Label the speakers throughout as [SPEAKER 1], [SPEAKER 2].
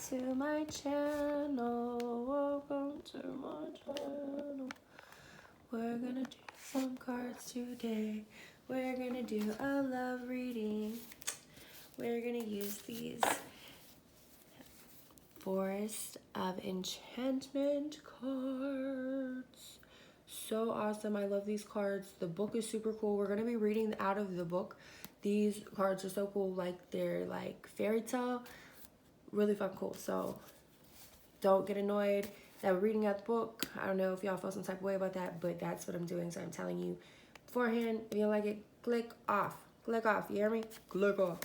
[SPEAKER 1] to my channel. Welcome to my channel. We're gonna do some cards today. We're gonna do a love reading. We're gonna use these Forest of Enchantment cards. So awesome. I love these cards. The book is super cool. We're gonna be reading out of the book. These cards are so cool. Like, they're like fairy tale. Really fucking cool. So don't get annoyed that we're reading out the book. I don't know if y'all feel some type of way about that, but that's what I'm doing. So I'm telling you beforehand. If you don't like it, click off. Click off. You hear me? Click off.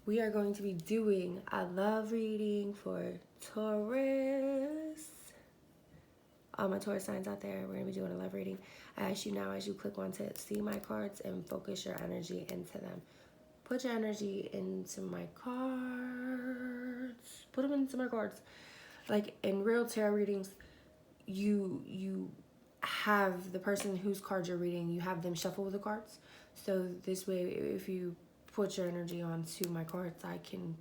[SPEAKER 1] We are going to be doing a love reading for Taurus. All my Taurus signs out there, we're going to be doing a love reading. I ask you now, as you click on to see my cards, and focus your energy into them. Put your energy into my cards. Put them into my cards. Like, in real tarot readings, you have the person whose cards you're reading, you have them shuffle the cards. So this way, if you put your energy onto my cards, I can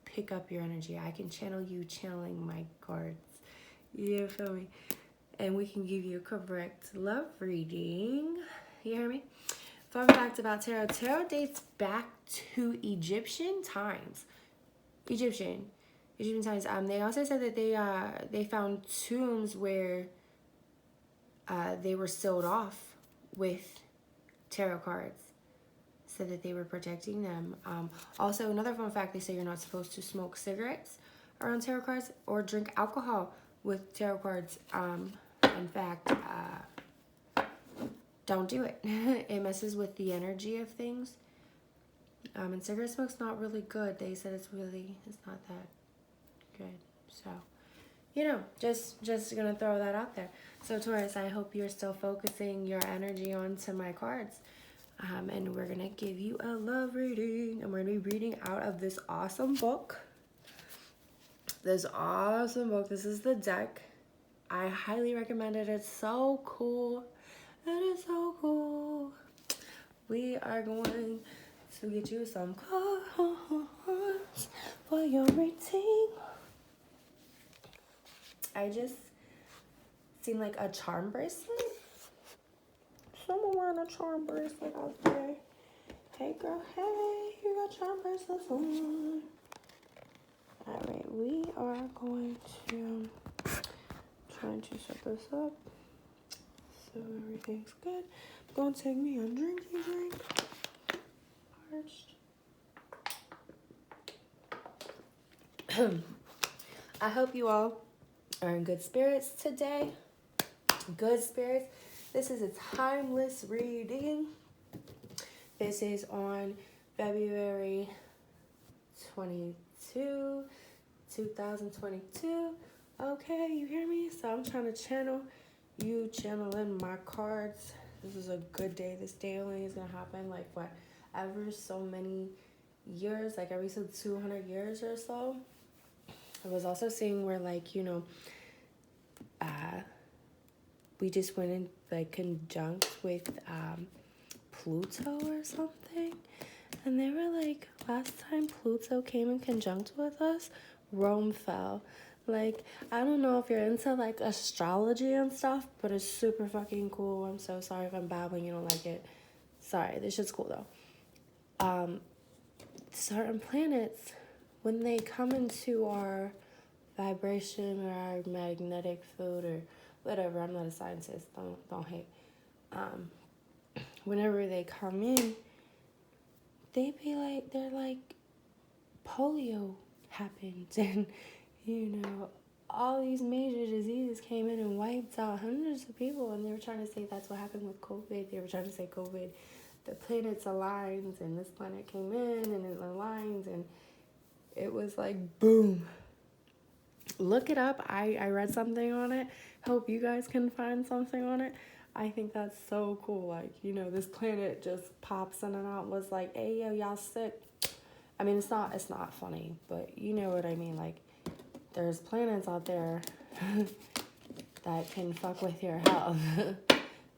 [SPEAKER 1] pick up your energy. I can channel you channeling my cards. You feel me? And we can give you a correct love reading. You hear me? Fun fact about tarot. Tarot dates back to Egyptian times. Egyptian times. They also said that they found tombs where they were sealed off with tarot cards, so that they were protecting them. Also, another fun fact, they say you're not supposed to smoke cigarettes around tarot cards or drink alcohol with tarot cards. In fact, don't do it. It messes with the energy of things. And cigarette smoke's not really good. They said it's not that good. So, just gonna throw that out there. So Taurus, I hope you're still focusing your energy onto my cards. And we're gonna give you a love reading, and we're gonna be reading out of this awesome book. This is the deck. I highly recommend it. It's so cool. It is so cool. We are going to get you some cards for your reading. I just seen like a charm bracelet. Someone wearing a charm bracelet out there. Hey girl, hey, you got charm bracelets on. Alright, we are going to try to set this up so everything's good. I'm going to take me a drink first. I hope you all are in good spirits today. Good spirits. This is a timeless reading. This is on February 22, 2022. Okay, you hear me? So I'm trying to channel you, channeling my cards. This is a good day. This day only is going to happen like ever so many years, like every so 200 years or so. I was also seeing where, like, we just went in like conjunct with Pluto or something, and they were like, last time Pluto came in conjunct with us, Rome fell. Like, I don't know if you're into like astrology and stuff, but it's super fucking cool. I'm so sorry if I'm babbling, you don't like it. Sorry, this shit's cool though. Certain planets, when they come into our vibration or our magnetic field or whatever, I'm not a scientist, don't hate. Whenever they come in, they're like, polio happened, and all these major diseases came in and wiped out hundreds of people, and they were trying to say that's what happened with COVID. They were trying to say COVID, the planets aligned, and this planet came in and it aligns, and it was like boom. Look it up. I read something on it. Hope you guys can find something on it. I think that's so cool. Like, this planet just pops in and out, was like, hey, yo, y'all sick. I mean, it's not funny, but you know what I mean. Like, there's planets out there that can fuck with your health.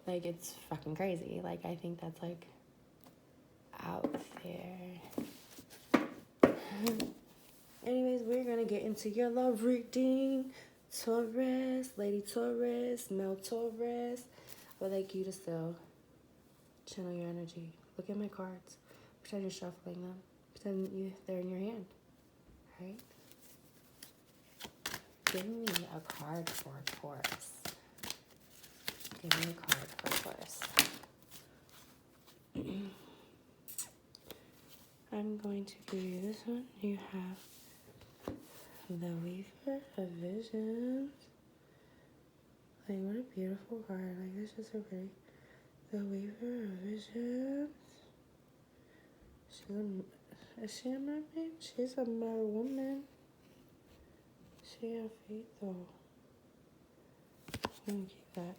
[SPEAKER 1] Like, it's fucking crazy. Like, I think that's like out there. Anyways, we're gonna get into your love reading. Taurus, Lady Taurus, Mel Taurus. I would like you to still channel your energy. Look at my cards. Pretend you're shuffling them. Pretend they're in your hand. Alright? Give me a card for Taurus. Give me a card for Taurus. I'm going to give you this one. You have the Weaver of Visions. Like, what a beautiful card. Like, this is so pretty. The Weaver of Visions. Is she a mermaid? She's a mer woman. She a feet though. I'm gonna keep that.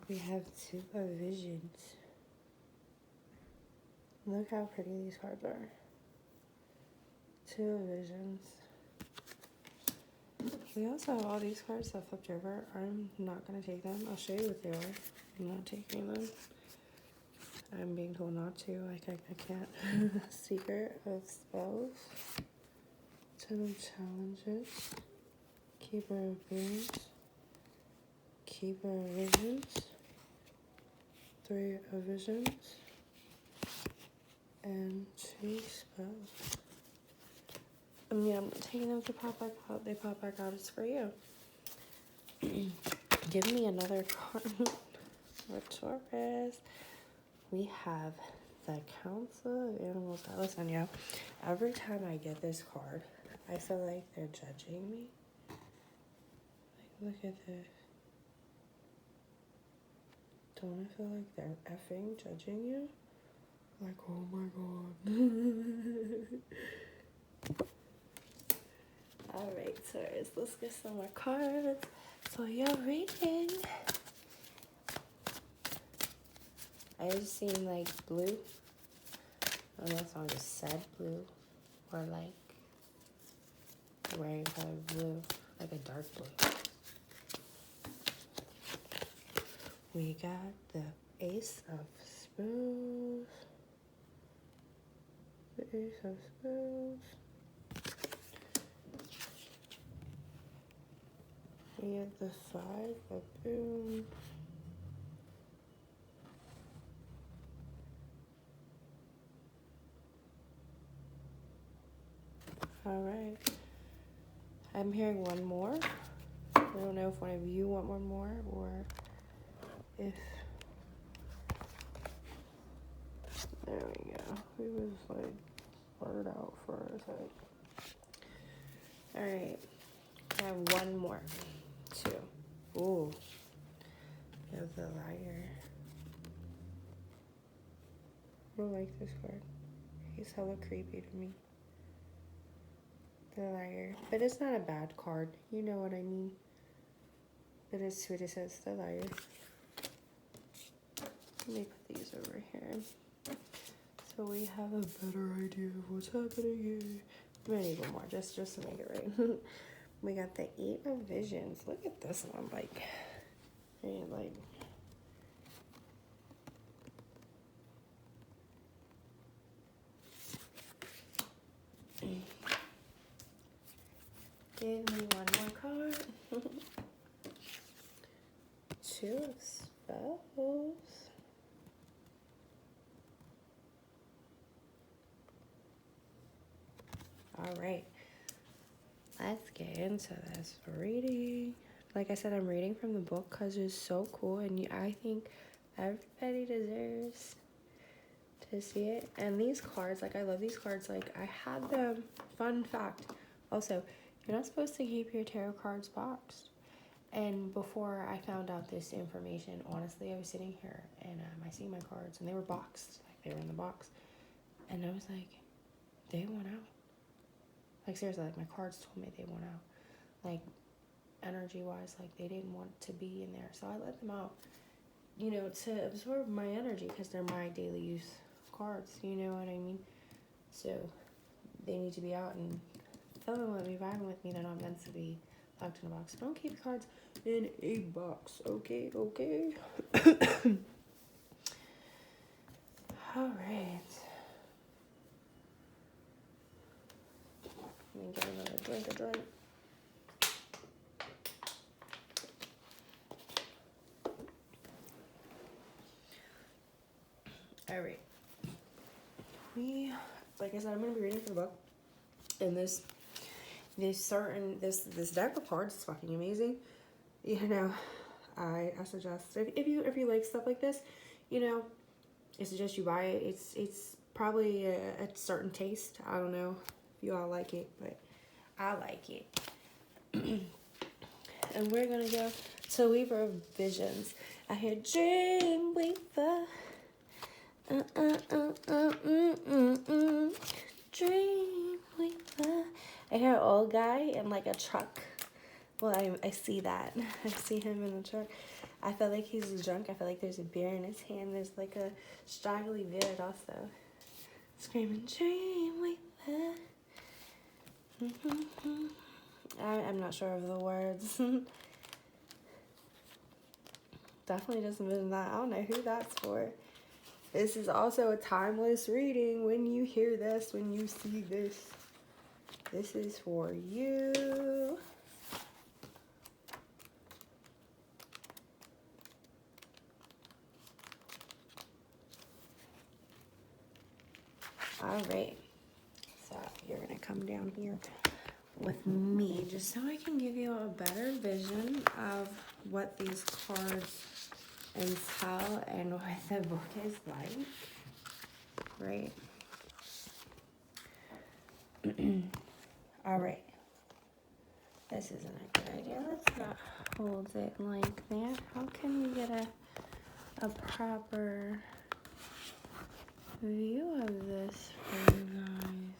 [SPEAKER 1] We have two of Visions. Look how pretty these cards are. Two of Visions. We also have all these cards that flipped over. I'm not going to take them. I'll show you what they are. I'm not taking them. I'm being told not to. Like, I can't. Secret of Spells. Ten of Challenges. Keeper of Beings. Keeper of Visions. Three of Visions. And two spells. Yeah, I'm not taking them to pop back out. They pop back out. It's for you. Give me another card for Taurus. We have the Council of Animals. Listen, yo, every time I get this card, I feel like they're judging me. Like, look at this. Don't I feel like they're effing judging you? Like, oh my god. Alright, Taurus, let's get some more cards for your reading. I just seen like blue. I don't know if I just said blue or like wearing color blue, like a dark blue. We got the Ace of Spoons. The Ace of Spoons. We have the Five of Boom. Alright. I'm hearing one more. I don't know if one of you want one more or if... There we go. We was like blurred out for a sec. Alright. I have one more. Two. Ooh. We have the Liar. I don't like this card. He's hella creepy to me. The Liar. But it's not a bad card. You know what I mean. But it's sweet. It says the Liar. Let me put these over here. So we have a better idea of what's happening here. I'm gonna need one more just to make it right. We got the Eight of Visions. Look at this one. Like, give me one more card. Two of Spells. Alright. Let's get into this reading. Like I said, I'm reading from the book because it's so cool. And I think everybody deserves to see it. And these cards, like I love these cards. Like I had them. Fun fact. Also, you're not supposed to keep your tarot cards boxed. And before I found out this information, honestly, I was sitting here and I see my cards and they were boxed. Like they were in the box. And I was like, they went out. Like seriously, like my cards told me they went out. Like energy wise, like they didn't want to be in there. So I let them out, you know, to absorb my energy because they're my daily use cards. You know what I mean? So they need to be out and feeling with me, vibing with me. They're not meant to be locked in a box. Don't keep cards in a box. Okay, okay. All right. drink a drink. All right. Like I said, I'm gonna be reading from the book, and this deck of cards is fucking amazing. You know, I suggest if you like stuff like this, you know, I suggest you buy it. It's probably a certain taste. I don't know if you all like it, but I like it. And we're gonna go to Weaver of Visions. I hear Dream Weaver. Dream Weaver. I hear an old guy in like a truck. Well, I see that. I see him in the truck. I feel like he's drunk. I feel like there's a beer in his hand. There's like a straggly beard also. Screaming, Dream Weaver. I'm not sure of the words. Definitely just envision that. I don't know who that's for. This is also a timeless reading. When you hear this, when you see this, this is for you. All right. So you're going to come down here with me just so I can give you a better vision of what these cards entail and what the book is like. Right. All right. This isn't a good idea. Let's not hold it like that. How can we get a proper view of this for you guys?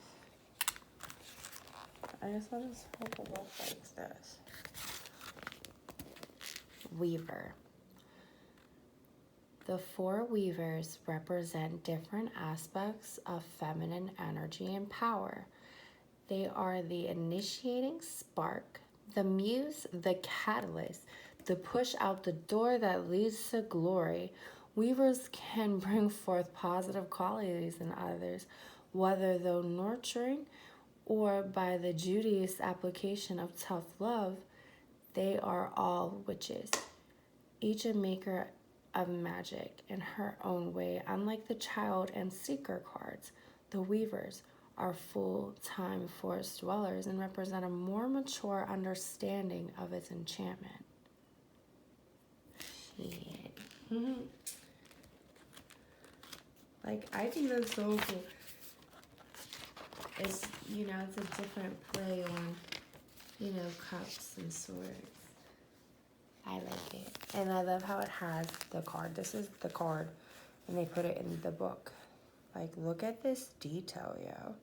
[SPEAKER 1] I guess I'll just hold it up like this. Weaver. The four weavers represent different aspects of feminine energy and power. They are the initiating spark, the muse, the catalyst, the push out the door that leads to glory. Weavers can bring forth positive qualities in others, whether though nurturing or by the judicious application of tough love. They are all witches, each a maker of magic in her own way. Unlike the child and seeker cards, the weavers are full-time forest dwellers and represent a more mature understanding of its enchantment. Shit. Like, I think that's so cool. It's, you know, it's a different play on, you know, cups and swords. I like it. And I love how it has the card. This is the card, and they put it in the book. Like, look at this detail, yo.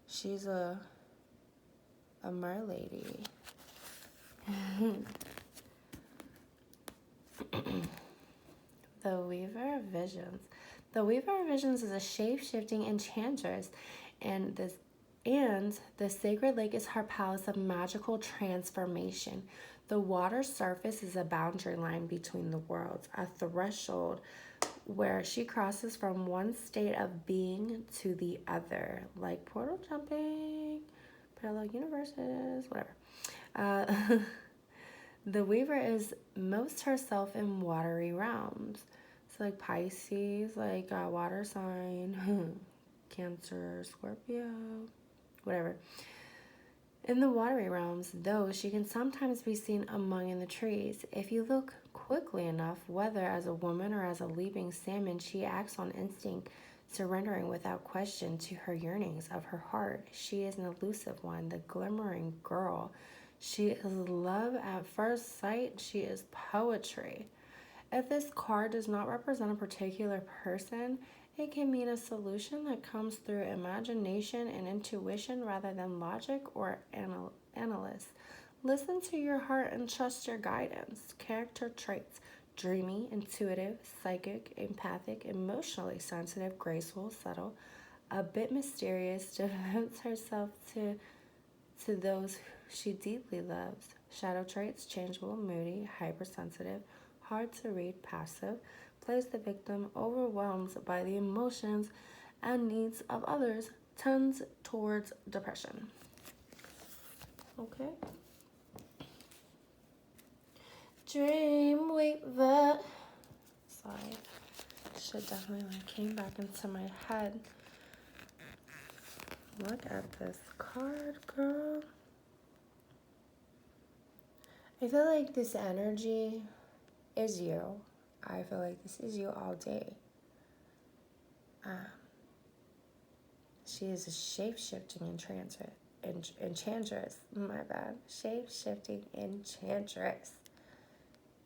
[SPEAKER 1] She's a merlady. The Weaver of Visions. The Weaver of Visions is a shape-shifting enchantress, and the sacred lake is her palace of magical transformation. The water surface is a boundary line between the worlds, a threshold where she crosses from one state of being to the other, like portal jumping, parallel universes, whatever. The Weaver is most herself in watery realms. So like Pisces, like water sign, Cancer, Scorpio, whatever. In the watery realms, though, she can sometimes be seen among in the trees. If you look quickly enough, whether as a woman or as a leaping salmon, she acts on instinct, surrendering without question to her yearnings of her heart. She is an elusive one, the glimmering girl. She is love at first sight. She is poetry. If this card does not represent a particular person, it can mean a solution that comes through imagination and intuition rather than logic or analysis. Listen to your heart and trust your guidance. Character traits: dreamy, intuitive, psychic, empathic, emotionally sensitive, graceful, subtle, a bit mysterious, devotes herself to those she deeply loves. Shadow traits: changeable, moody, hypersensitive, hard to read, passive, plays the victim, overwhelmed by the emotions and needs of others, tends towards depression. Okay. Dreamweaver. Sorry. Shit definitely like came back into my head. Look at this card, girl. I feel like this energy is you. I feel like this is you all day. She is a shape-shifting enchantress. My bad. Shape-shifting enchantress.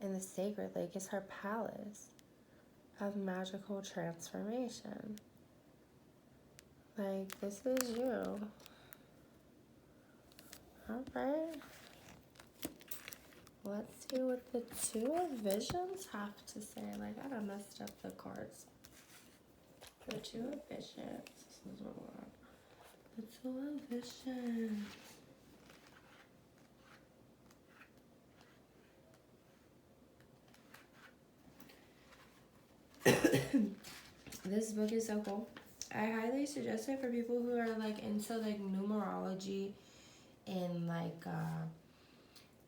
[SPEAKER 1] And the sacred lake is her palace of magical transformation. Like, this is you. Alright. Let's see what the Two of Visions have to say. Like, I done messed up the cards. The Two of Visions. This is a lot. The Two of Visions. This book is so cool. I highly suggest it for people who are like into like numerology and like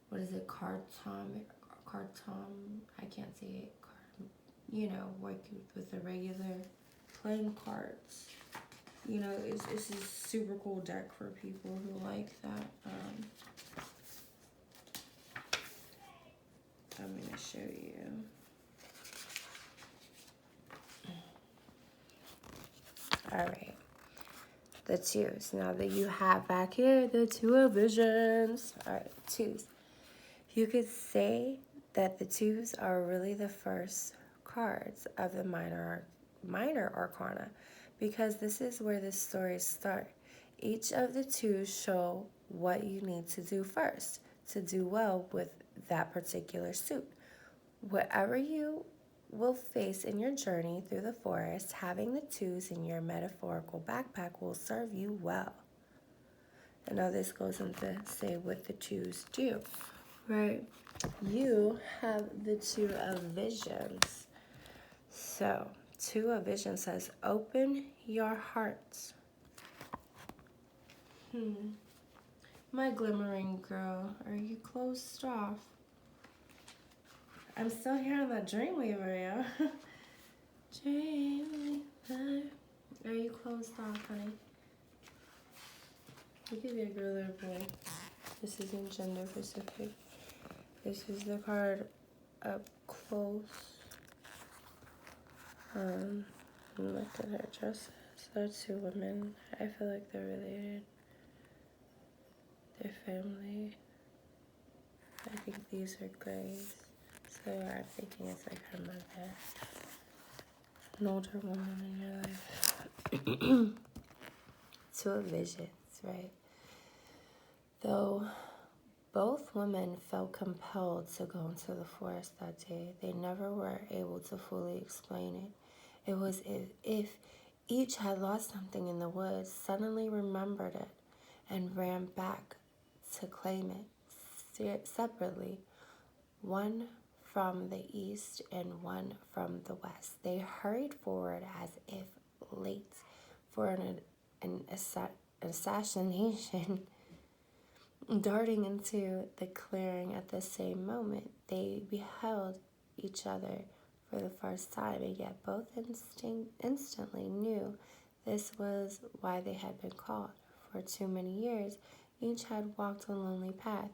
[SPEAKER 1] what is it, cartom, I can't say it, you know, working with the regular playing cards. You know, it's a super cool deck for people who like that. I'm gonna show you. All right, the twos. Now that you have back here the Two of Visions. All right, twos. You could say that the twos are really the first cards of the minor arcana, because this is where the stories start. Each of the twos show what you need to do first to do well with that particular suit. Whatever you will face in your journey through the forest, having the twos in your metaphorical backpack will serve you well. And now this goes into say what the twos do. Right, you have the Two of Visions. So, Two of Visions says, open your hearts. My glimmering girl, are you closed off? I'm still hearing that Dreamweaver, yeah. Dreamweaver, are you closed off, honey? You could be a girl or a boy. This isn't gender specific. This is the card up close. Look at her dresses. They're two women. I feel like they're related. Their family. I think these are grays. So I'm thinking it's like her mother. An older woman in your life. Two of Visions, right? Though both women felt compelled to go into the forest that day, they never were able to fully explain it. It was as if each had lost something in the woods, suddenly remembered it, and ran back to claim it separately, one from the east and one from the west. They hurried forward as if late for an assassination. Darting into the clearing at the same moment, they beheld each other for the first time, and yet both instantly knew this was why they had been called. For too many years, each had walked a lonely path,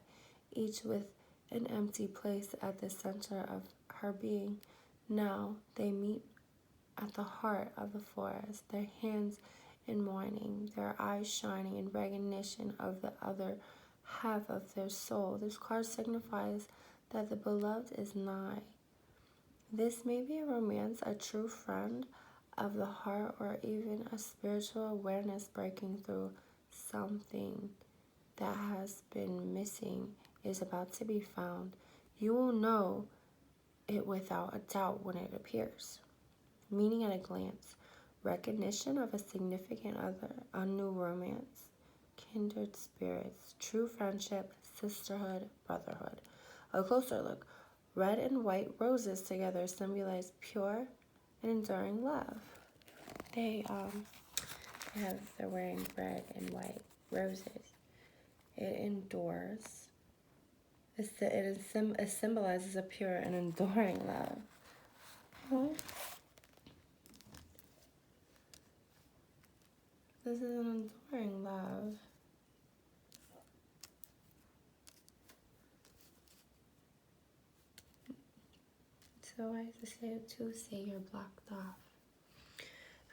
[SPEAKER 1] each with an empty place at the center of her being. Now they meet at the heart of the forest, their hands in mourning, their eyes shining in recognition of the other half of their soul. This card signifies that the beloved is nigh. This may be a romance, a true friend of the heart, or even a spiritual awareness breaking through. Something that has been missing is about to be found. You will know it without a doubt when it appears. Meaning at a glance, recognition of a significant other, a new romance, kindred spirits, true friendship, sisterhood, brotherhood. A closer look. Red and white roses together symbolize pure and enduring love. They're wearing red and white roses. It endures. It symbolizes a pure and enduring love. Huh? This is an enduring love. So I have to say you're blocked off.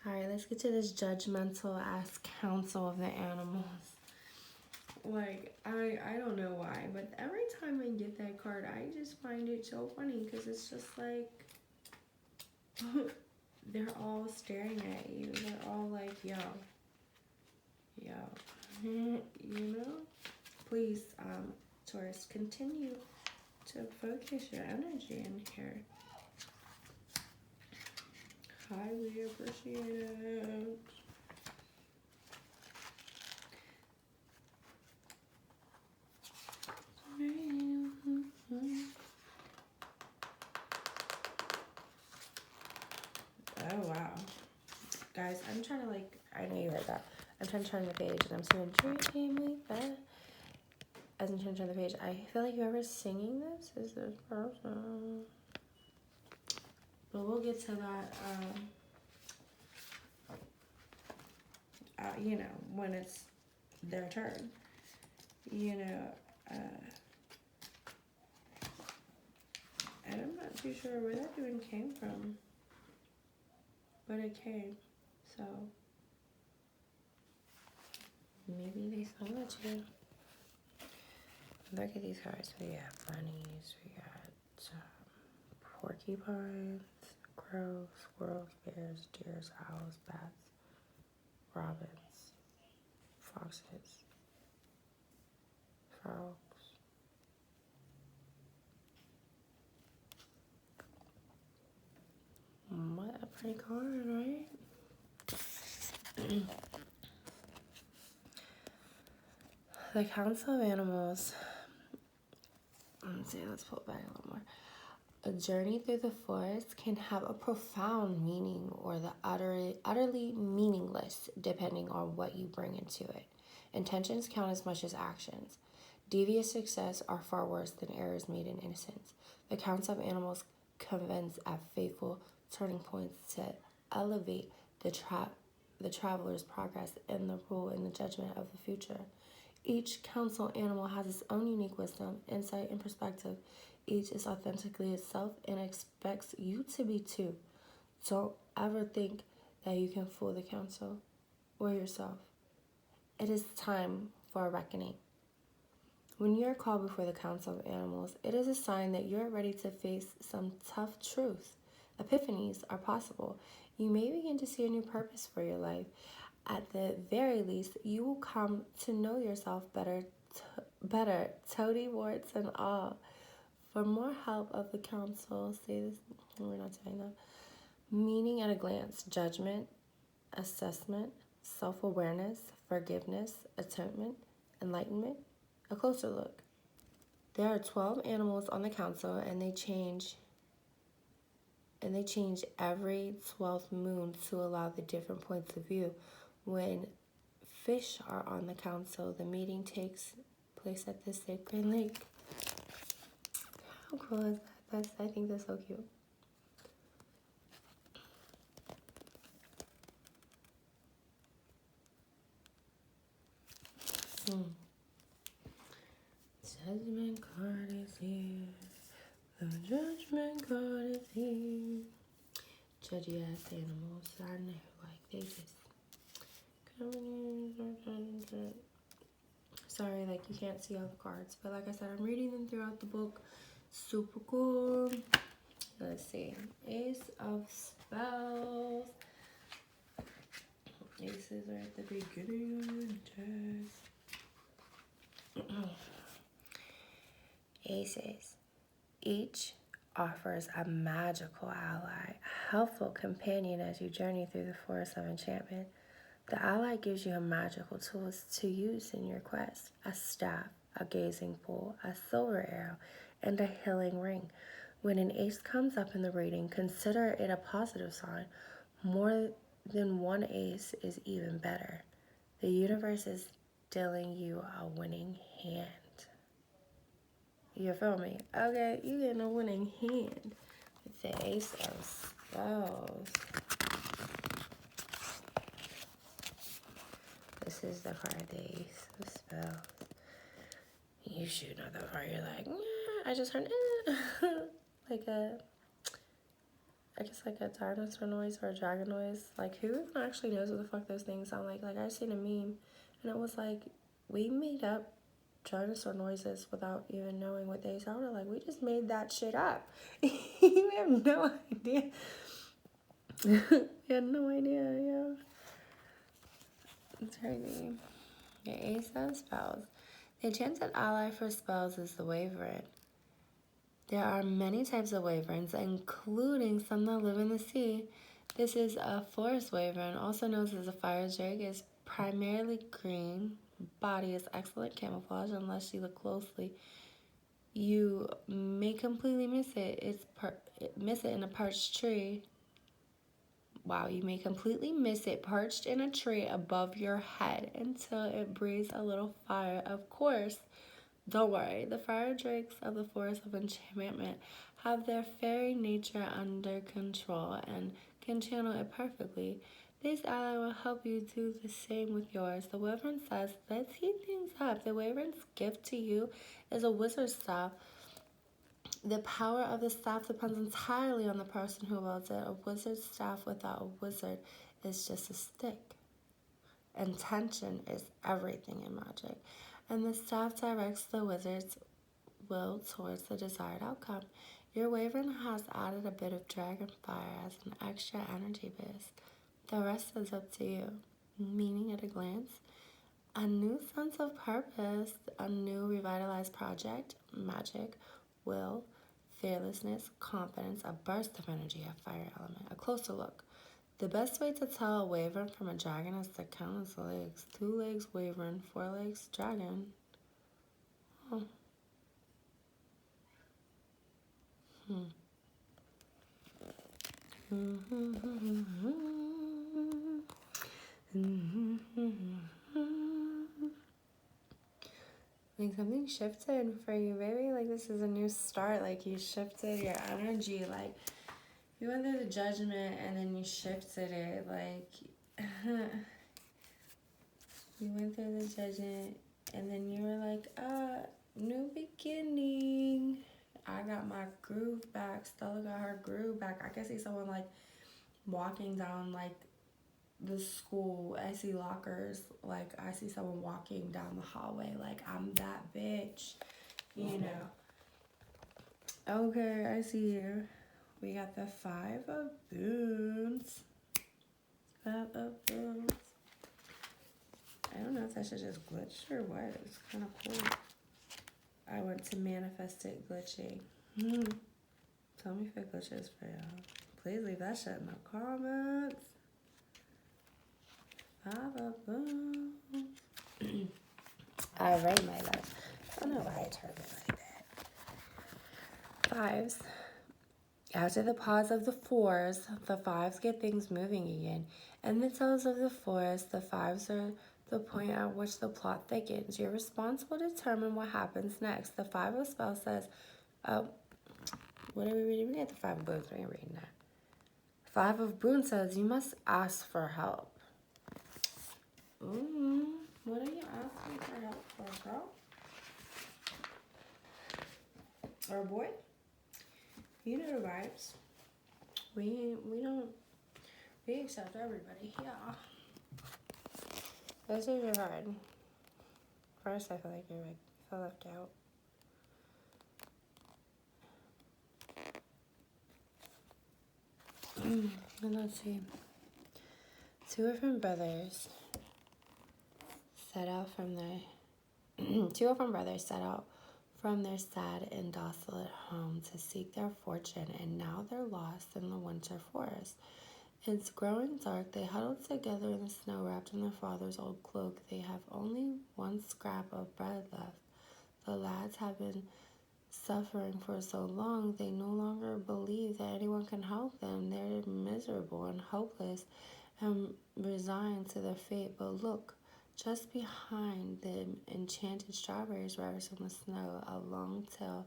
[SPEAKER 1] Alright, let's get to this judgmental ass council of the animals. Like, I don't know why, but every time I get that card, I just find it so funny because it's just like they're all staring at you. They're all like, yo, you know? Please, Taurus, continue to focus your energy in here. Highly appreciate it. Oh wow. Guys, I'm trying to I know you heard that. I'm trying to turn the page and I'm saying dream like that. As I'm trying to turn the page, I feel like whoever's singing this is this person. But we'll get to that, you know, when it's their turn. You know, and I'm not too sure where that even came from. But it came, so maybe they sung it to you. Look at these cards. We got bunnies, we got porcupines, crows, squirrels, bears, deers, owls, bats, robins, foxes, frogs. What a pretty card, right? The Council of Animals. Let's pull it back a little more. A journey through the forest can have a profound meaning or the utterly meaningless, depending on what you bring into it. Intentions count as much as actions. Devious success are far worse than errors made in innocence. The Council of Animals convenes at fateful turning points to elevate the traveler's progress and the rule in the judgment of the future. Each council animal has its own unique wisdom, insight, and perspective. Each is authentically itself and expects you to be too. Don't ever think that you can fool the council or yourself. It is time for a reckoning. When you are called before the Council of Animals, it is a sign that you're ready to face some tough truth. Epiphanies are possible. You may begin to see a new purpose for your life. At the very least, you will come to know yourself better, toady warts and all. For more help of the council, say this, we're not saying that. Meaning at a glance, judgment, assessment, self-awareness, forgiveness, atonement, enlightenment, a closer look. There are 12 animals on the council and they change every 12th moon to allow the different points of view. When fish are on the council, the meeting takes place at the sacred lake. How cool is that? I think that's so cute. Judgment card is here. The judgment card is here. Judgy ass animals. I know, they just coming in. Sorry, you can't see all the cards, but like I said, I'm reading them throughout the book. Super cool. Let's see. Ace of Spells. Aces are at the beginning of the test. Aces. Each offers a magical ally, a helpful companion as you journey through the forest of enchantment. The ally gives you a magical tool to use in your quest: a staff, a gazing pole, a silver arrow, and a healing ring. When an ace comes up in the reading, consider it a positive sign. More than one ace is even better. The universe is dealing you a winning hand. You feel me? Okay, you getting a winning hand with the Ace of Spells. This is the card, the Ace of Spells. You shoot another card, you're like, I just heard like I guess like a dinosaur noise or a dragon noise. Like, who even actually knows what the fuck those things sound like? Like, I seen a meme, and it was like, we made up dinosaur noises without even knowing what they sounded like. We just made that shit up. We have no idea. We had no idea, yeah. It's crazy. The Ace of Spells. The enchanted ally for spells is the Wyvern. There are many types of wyverns, including some that live in the sea. This is a forest wyvern, also known as a fire drake. It's primarily green. Body is excellent camouflage unless you look closely. You may completely miss it. Miss it in a perched tree. Wow, you may completely miss it perched in a tree above your head until it breathes a little fire. Of course, don't worry, the fire drakes of the Forest of Enchantment have their fairy nature under control and can channel it perfectly. This ally will help you do the same with yours. The Wyvern says, let's heat things up. The Wyvern's gift to you is a wizard's staff. The power of the staff depends entirely on the person who wields it. A wizard's staff without a wizard is just a stick. Intention is everything in magic, and the staff directs the wizard's will towards the desired outcome. Your wyvern has added a bit of dragon fire as an extra energy boost. The rest is up to you. Meaning at a glance, a new sense of purpose, a new revitalized project, magic, will, fearlessness, confidence, a burst of energy, a fire element, a closer look. The best way to tell a wyvern from a dragon is to count its legs. 2 legs wyvern, 4 legs dragon. Oh. Like, something shifted for you, baby. Like, this is a new start. Like, you shifted your energy. Like, you went through the judgment and then you shifted it. Like, you went through the judgment and then you were like, new beginning. I got my groove back. Stella got her groove back. I can see someone, like, walking down, like, the school. I see lockers. Like, I see someone walking down the hallway. Like, I'm that bitch. You know. Okay, I see you. We got the 5 of Boons. 5 of Boons. I don't know if that should just glitch or what. It's kind of cool. I want to manifest it glitching. Tell me if it glitches for y'all. Please leave that shit in the comments. 5 of Boons. Alright, my love. I don't know why I turned it like that. 5s. After the pause of the 4s, the 5s get things moving again. In the tales of the forest, the 5s are the point at which the plot thickens. Your response will determine what happens next. The 5 of Spells says, what are we reading? We got the 5 of Boons. We ain't reading that. 5 of Boons says, you must ask for help. What are you asking for help for, girl? Or boy? You know the vibes. We accept everybody. Yeah. This is your card. First, I feel like you're like feel left out. And let's see. 2 orphan brothers set out from their 2 orphan brothers set out from their sad and desolate home to seek their fortune, and now they're lost in the winter forest. It's growing dark. They huddle together in the snow, wrapped in their father's old cloak. They have only one scrap of bread left. The lads have been suffering for so long, they no longer believe that anyone can help them. They're miserable and hopeless and resigned to their fate. But look, Just behind the enchanted strawberries rivers from the snow, a long tail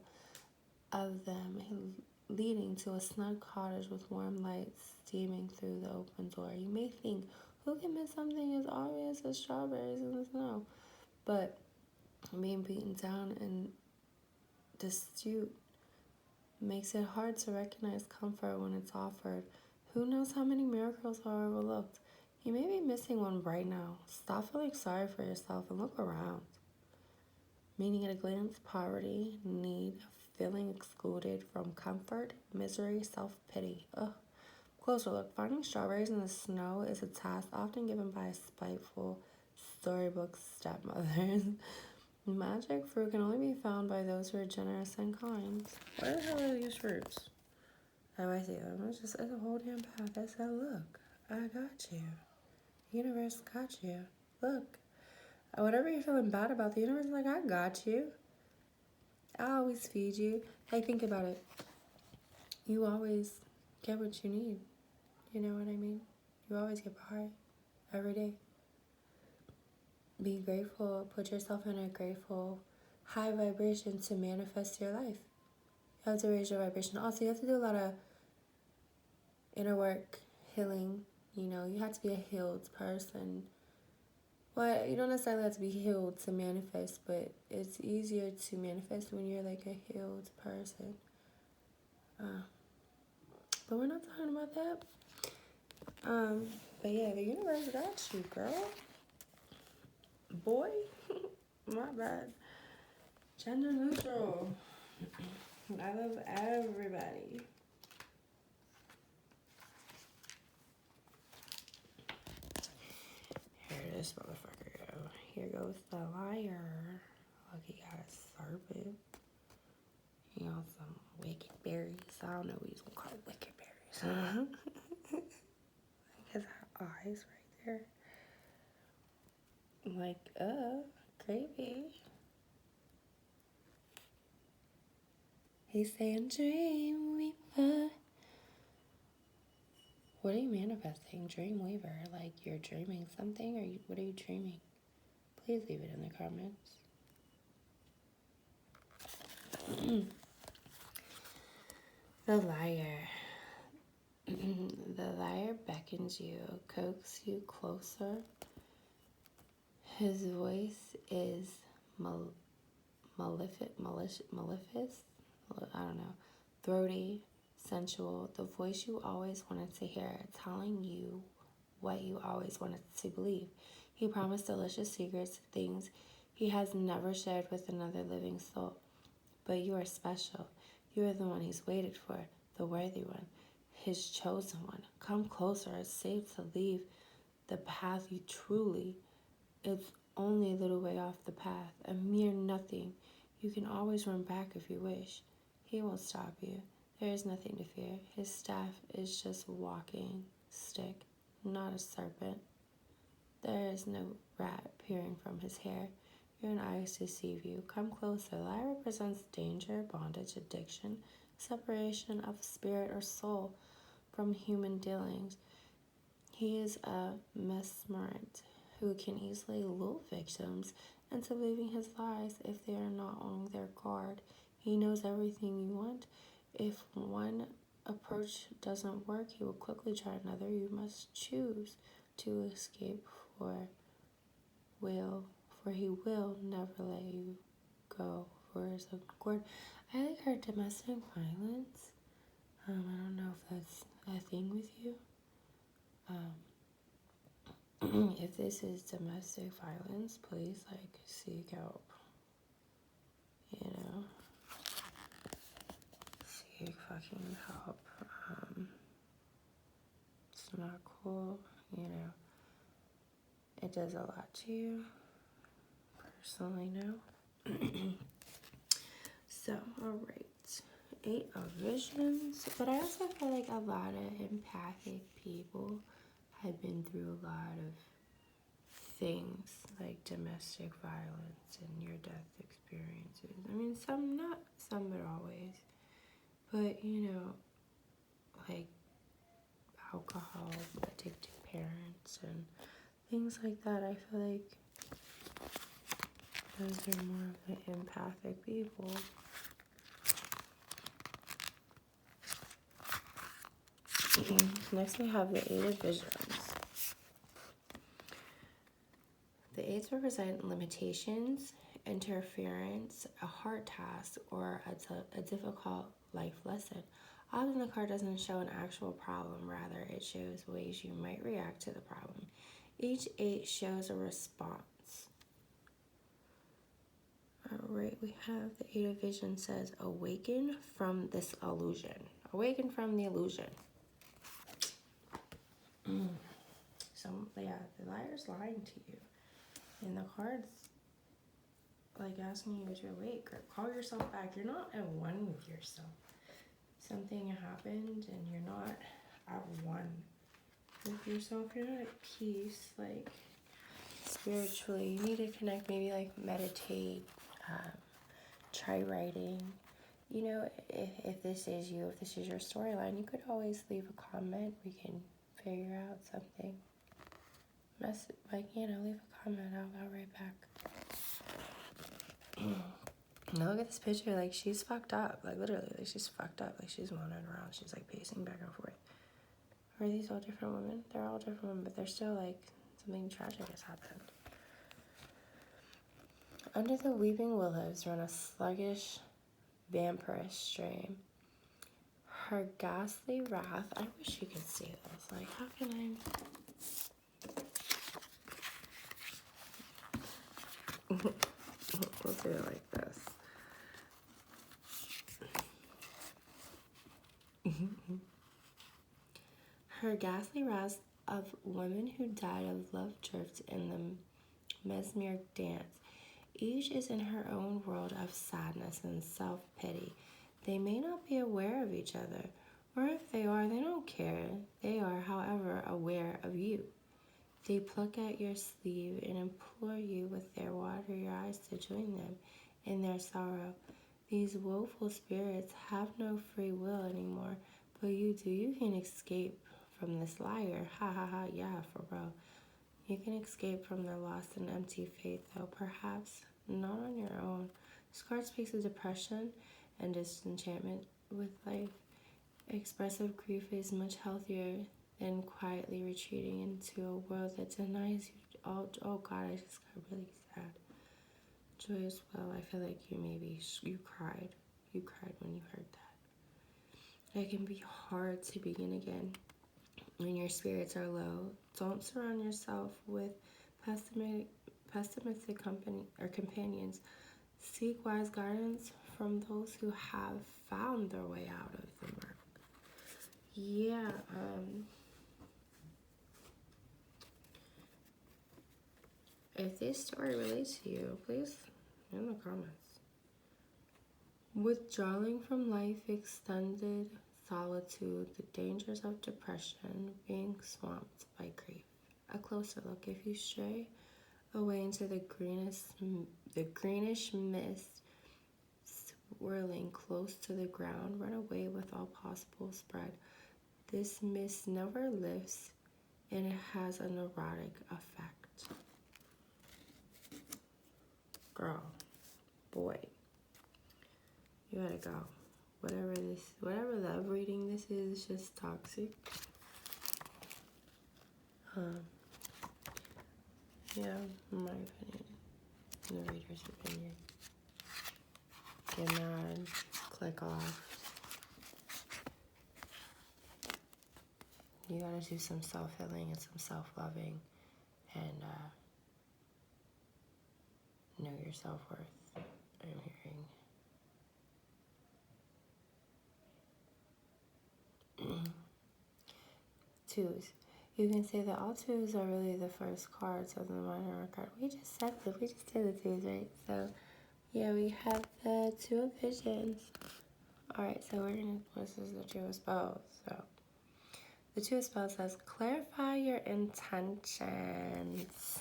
[SPEAKER 1] of them leading to a snug cottage with warm lights steaming through the open door. You may think, who can miss something as obvious as strawberries in the snow? But being beaten down and destitute makes it hard to recognize comfort when it's offered. Who knows how many miracles are overlooked? You may be missing one right now. Stop feeling sorry for yourself and look around. Meaning at a glance, poverty, need, feeling excluded from comfort, misery, self-pity. Ugh. Closer look. Finding strawberries in the snow is a task often given by spiteful storybook stepmothers. Magic fruit can only be found by those who are generous and kind. Where the hell are these fruits? Oh, I see them. It's a whole damn path. I said, look, I got you. The universe got you. Look. Whatever you're feeling bad about, the universe is like, I got you. I always feed you. Like, think about it. You always get what you need. You know what I mean? You always get by every day. Be grateful. Put yourself in a grateful, high vibration to manifest your life. You have to raise your vibration. Also, you have to do a lot of inner work, healing. You know, you have to be a healed person. Well, you don't necessarily have to be healed to manifest, but it's easier to manifest when you're like a healed person. But we're not talking about that. But yeah, the universe got you, girl. Boy, my bad. Gender neutral. I love everybody. Here this motherfucker go. Here goes the liar. Look, he got a serpent. He got some wicked berries. I don't know what he's gonna call wicked berries. His eyes right there. Like, creepy. He's saying, dream weaver. What are you manifesting? Dream weaver. Like, you're dreaming something? Or what are you dreaming? Please leave it in the comments. The liar. The liar beckons you, coaxes you closer. His voice is malicious, I don't know, throaty, sensual, the voice you always wanted to hear, telling you what you always wanted to believe. He promised delicious secrets, things he has never shared with another living soul. But you are special. You are the one he's waited for, the worthy one, his chosen one. Come closer. It's safe to leave the path you truly. It's only a little way off the path, a mere nothing. You can always run back if you wish. He won't stop you. There is nothing to fear. His staff is just a walking stick, not a serpent. There is no rat peering from his hair. Your own eyes deceive you. Come closer. Lie represents danger, bondage, addiction, separation of spirit or soul from human dealings. He is a mesmerist who can easily lure victims into believing his lies if they are not on their guard. He knows everything you want. If one approach doesn't work, he will quickly try another. You must choose to escape for he will never let you go for his own accord. I like her domestic violence. I don't know if that's a thing with you. If this is domestic violence, please seek out, seek fucking help. It's not cool, It does a lot to you. Personally, no. So, alright. 8 of Visions. But I also feel like a lot of empathic people have been through a lot of things like domestic violence and near-death experiences. I mean, not some, but always. But, like alcohol, addicted parents, and things like that. I feel like because they're more of the empathic people. Next, we have the Eight of Visions. The eights represent limitations, interference, a hard task, or a difficult life lesson. Often the card doesn't show an actual problem, rather it shows ways you might react to the problem. Each eight shows a response. Alright, we have the Eight of Visions says, awaken from this illusion. Awaken from the illusion. Yeah, the liar's lying to you. And the card's like asking you to awake or call yourself back. You're not at one with yourself. Something happened and you're not at one with yourself. You're not at peace, like spiritually. You need to connect, maybe like meditate, try writing. You know, if this is you, if this is your storyline, you could always leave a comment. We can figure out something. Leave a comment. I'll write back. Now look at this picture. Like, she's fucked up. Like, literally, like, she's fucked up. Like, she's wandering around. She's like pacing back and forth. Are these all different women? They're all different women, but they're still like something tragic has happened. Under the weeping willows run a sluggish, vampirish stream. Her ghastly wrath. I wish you could see this. Like, how can I? We'll do it like this. Her ghastly wrath of women who died of love drift in the mesmeric dance. Each is in her own world of sadness and self-pity. They may not be aware of each other, or if they are, they don't care. They are, however, aware of you. They pluck at your sleeve and implore you with their watery eyes to join them in their sorrow. These woeful spirits have no free will anymore, but you do. You can escape from this liar. Ha ha ha, yeah, for real. You can escape from their lost and empty faith, though perhaps not on your own. This card speaks of depression and disenchantment with life. Expressive grief is much healthier than quietly retreating into a world that denies you. Oh God, I just got really sad. Joy as well. I feel like you cried. You cried when you heard that. It can be hard to begin again when your spirits are low. Don't surround yourself with pessimistic companions. Seek wise guidance from those who have found their way out of the murk. Yeah, if this story relates to you, please in the comments. Withdrawing from life, extended solitude, the dangers of depression, being swamped by grief. A closer look. If you stray away into the greenish mist swirling close to the ground, run away with all possible spread. This mist never lifts, and it has a neurotic effect. Girl, boy, you gotta go. Whatever love reading this is just toxic. Yeah, in my opinion, in the reader's opinion. Get mad, click off. You gotta do some self-healing and some self-loving and know your self-worth. I'm hearing twos. You can say that all twos are really the first cards of the minor card. We just did the twos, right? So yeah, we have the Two of Visions. Alright, so this is the Two of Spells. So the Two of Spells says, clarify your intentions.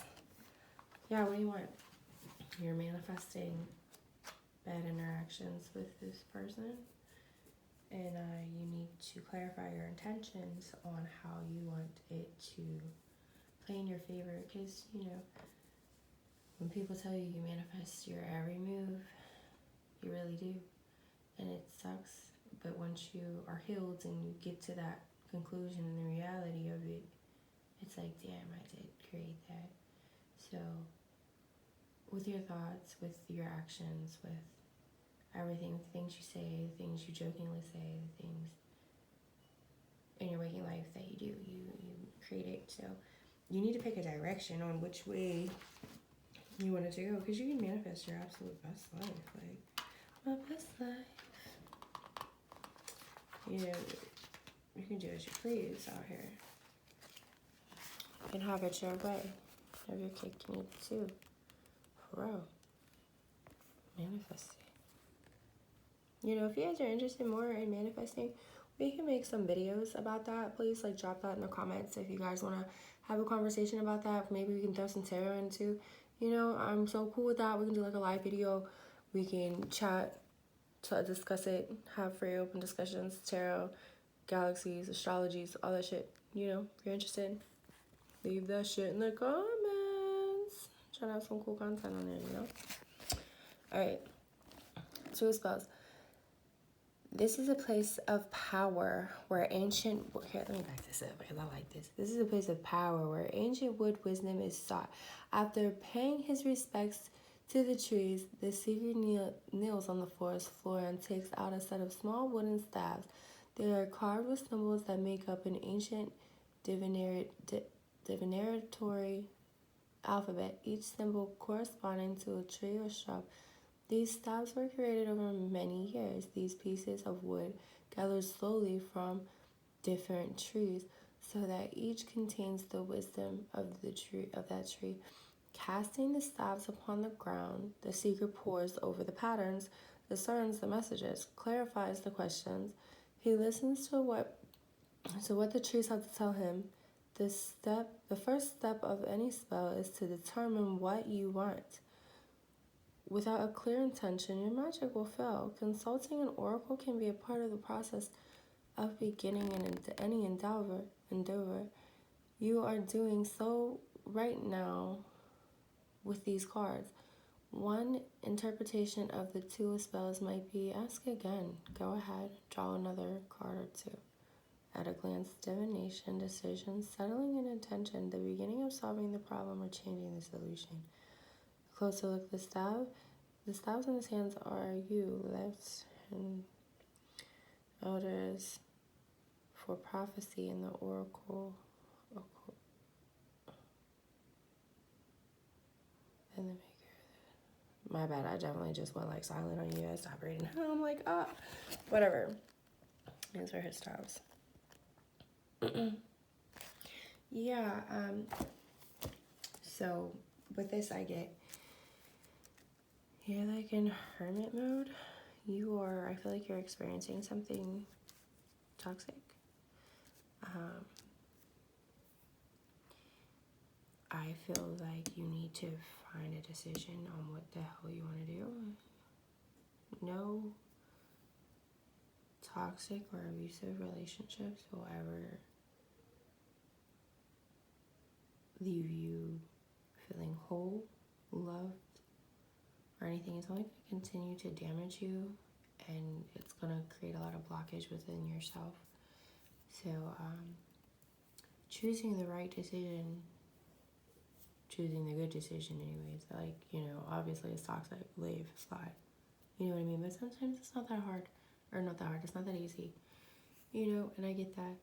[SPEAKER 1] Yeah, what do you want? You're manifesting bad interactions with this person. And you need to clarify your intentions on how you want it to play in your favor. Because, When people tell you you manifest your every move, you really do. And it sucks. But once you are healed and you get to that conclusion and the reality of it, it's like, damn, I did create that. So, with your thoughts, with your actions, with everything, the things you say, the things you jokingly say, the things in your waking life that you do, you create it. So, you need to pick a direction on which way you want it to go, because you can manifest your absolute best life. Like, my best life. You know, you can do as you please out here. You can have it your way. Have your cake and eat it too. For real. Manifesting. You know, if you guys are interested more in manifesting, we can make some videos about that. Please, like, drop that in the comments if you guys want to have a conversation about that. Maybe we can throw some tarot into. You know, I'm so cool with that. We can do, like, a live video. We can chat, to discuss it, have free open discussions, tarot, galaxies, astrologies, all that shit. You know, if you're interested, leave that shit in the comments. Try to have some cool content on there, you know? Alright. 2 spells. This is a place of power where ancient... Here, let me back this up because I like this. This is a place of power where ancient wood wisdom is sought. After paying his respects to the trees, the seeker kneels on the forest floor and takes out a set of small wooden staves. They are carved with symbols that make up an ancient divinatory alphabet, each symbol corresponding to a tree or shrub. These staves were created over many years. These pieces of wood gathered slowly from different trees, so that each contains the wisdom of that tree. Casting the staves upon the ground, the seeker pores over the patterns, discerns the messages, clarifies the questions. He listens to what the trees have to tell him. The first step of any spell is to determine what you want. Without a clear intention, your magic will fail. Consulting an oracle can be a part of the process of beginning any endeavor. You are doing so right now with these cards. One interpretation of the 2 spells might be ask again. Go ahead, draw another card or 2. At a glance, divination, decision, settling an intention, the beginning of solving the problem or changing the solution. Closer look, the staves in his hands are you, left and elders for prophecy in the oracle. And the maker. My bad, I definitely just went like silent on you. I stopped reading. I'm like, whatever. These are his staves. Yeah, so with this I get, you're like in hermit mode. I feel like you're experiencing something toxic. I feel like you need to find a decision on what the hell you want to do. No toxic or abusive relationships will ever leave you feeling whole, loved, or anything. It's only going to continue to damage you, and it's going to create a lot of blockage within yourself. So, choosing the right decision, choosing the good decision anyways, like, you know, obviously it's toxic, leave, slide, you know what I mean? But sometimes it's not that hard, it's not that easy, you know, and I get that.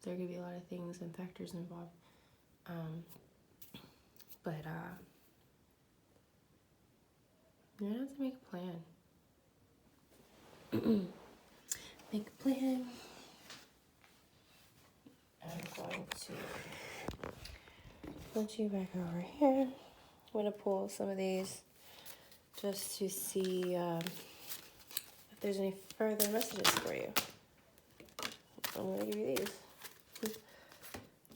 [SPEAKER 1] There could be a lot of things and factors involved. But you have to make a plan. Make a plan. I'm going to put you back over here. I'm going to pull some of these just to see if there's any further messages for you. I'm going to give you these.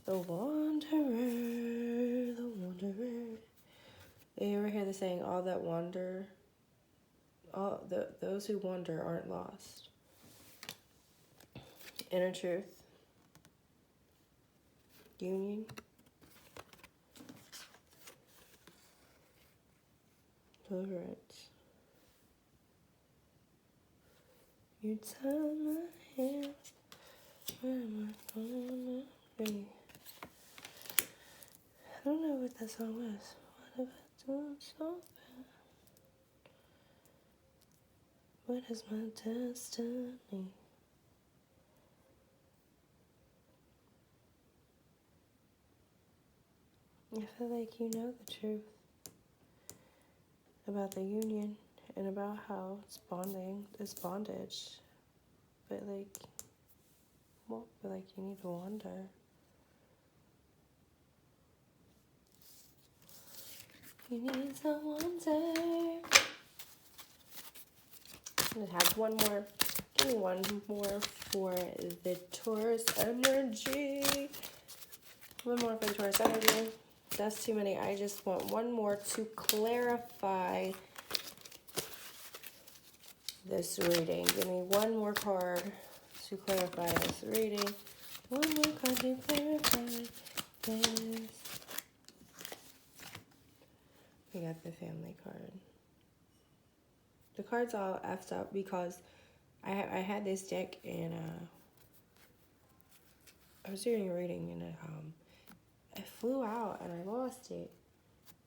[SPEAKER 1] The Wanderer, the Wanderer. You ever hear the saying, those who wander aren't lost? Inner truth. Union. Alright. You tie my hands. Where am I going? I don't know what that song was. What have I done so bad? What is my destiny? I feel like you know the truth about the union and about how it's bondage. But like, well, but like you need to wonder. You need to wonder. I have one more. Give me one more for the Taurus energy. One more for the Taurus energy. That's too many. I just want one more to clarify this reading. Give me one more card to clarify this reading. One more card to clarify this. We got the family card. The card's all effed up because I had this deck and I was doing a reading and it flew out and I lost it.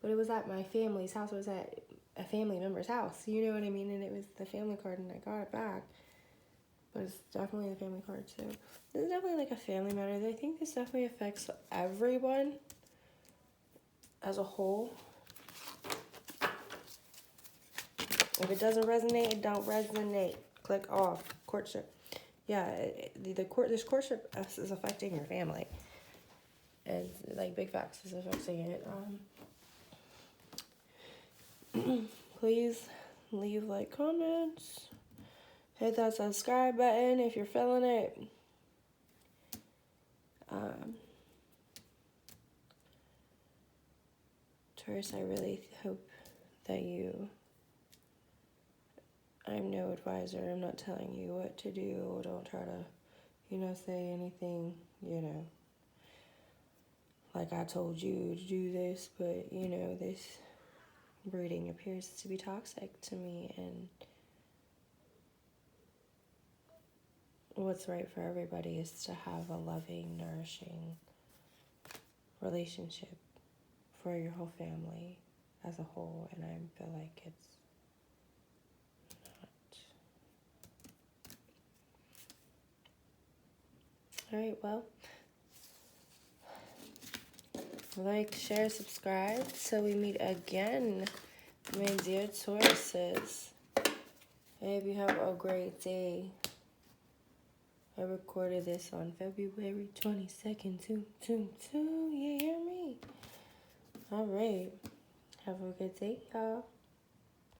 [SPEAKER 1] But it was at my family's house. It was at a family member's house. You know what I mean? And it was the family card and I got it back. But it's definitely the family card too. This is definitely like a family matter. I think this definitely affects everyone as a whole. If it doesn't resonate, it don't resonate. Click off. Courtship. Yeah, this courtship is affecting your family. And like big facts is affecting it. Please leave like comments. Hit that subscribe button if you're feeling it. Taurus, I really hope that you... I'm no advisor. I'm not telling you what to do. Don't try to, say anything, like I told you to do this. But, this reading appears to be toxic to me. And what's right for everybody is to have a loving, nourishing relationship for your whole family as a whole. And I feel like it's alright, well, like, share, subscribe till we meet again, my dear Tauruses. I hope you have a great day. I recorded this on February 22nd, 2022. You hear me? Alright. Have a good day, y'all.